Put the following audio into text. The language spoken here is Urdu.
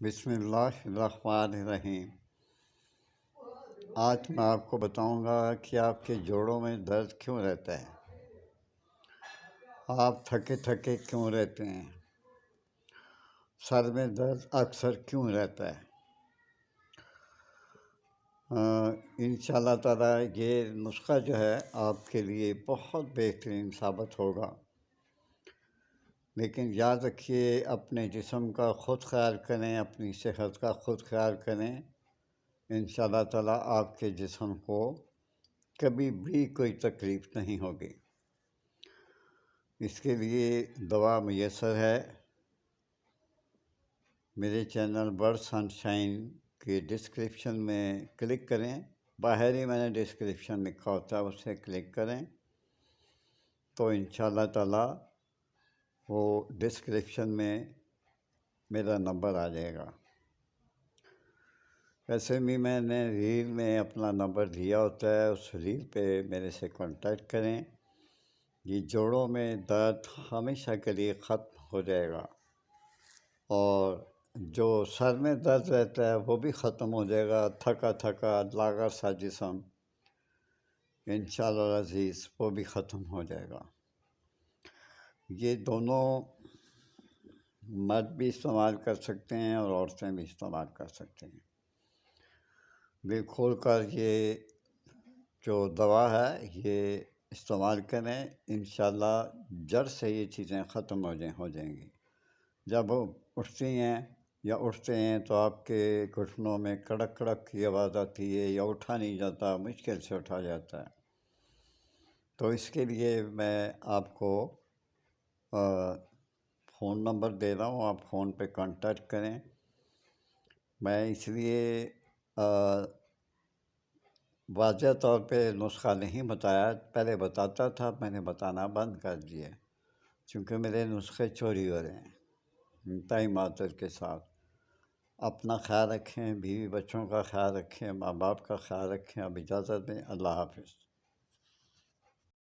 بسم اللہ الرحمن الرحیم۔ آج میں آپ کو بتاؤں گا کہ آپ کے جوڑوں میں درد کیوں رہتا ہے، آپ تھکے تھکے کیوں رہتے ہیں، سر میں درد اکثر کیوں رہتا ہے۔ انشاءاللہ تعالیٰ یہ نسخہ جو ہے آپ کے لیے بہت بہترین ثابت ہوگا، لیکن یاد رکھیے اپنے جسم کا خود خیال کریں، اپنی صحت کا خود خیال کریں۔ انشاءاللہ تعالیٰ آپ کے جسم کو کبھی بھی کوئی تکلیف نہیں ہوگی۔ اس کے لیے دوا میسر ہے۔ میرے چینل برڈ سن شائن کے ڈسکرپشن میں کلک کریں، باہر ہی میں نے ڈسکرپشن لکھا ہوتا ہے، اسے کلک کریں تو انشاءاللہ تعالیٰ وہ ڈسکرپشن میں میرا نمبر آ جائے گا۔ ویسے بھی میں نے ریل میں اپنا نمبر دیا ہوتا ہے، اس ریل پہ میرے سے کانٹیکٹ کریں۔ یہ جوڑوں میں درد ہمیشہ کے لیے ختم ہو جائے گا، اور جو سر میں درد رہتا ہے وہ بھی ختم ہو جائے گا، تھکا تھکا لاغر سا جسم انشاءاللہ العزیز وہ بھی ختم ہو جائے گا۔ یہ دونوں مرد بھی استعمال کر سکتے ہیں اور عورتیں بھی استعمال کر سکتے ہیں۔ دل کھول کر یہ جو دوا ہے یہ استعمال کریں، انشاءاللہ جڑ سے یہ چیزیں ختم ہو جائیں گی۔ جب اٹھتی ہیں یا اٹھتے ہیں تو آپ کے گھٹنوں میں کڑک کڑک کی آواز آتی ہے، یا اٹھا نہیں جاتا، مشکل سے اٹھا جاتا ہے۔ تو اس کے لیے میں آپ کو فون نمبر دے رہا ہوں، آپ فون پہ کانٹیکٹ کریں۔ میں اس لیے واضح طور پہ نسخہ نہیں بتایا، پہلے بتاتا تھا، میں نے بتانا بند کر دیا چونکہ میرے نسخے چوری ہو رہے ہیں۔ انتہائی معذرت کے ساتھ اپنا خیال رکھیں، بیوی بچوں کا خیال رکھیں، ماں باپ کا خیال رکھیں۔ اب اجازت دیں، اللہ حافظ۔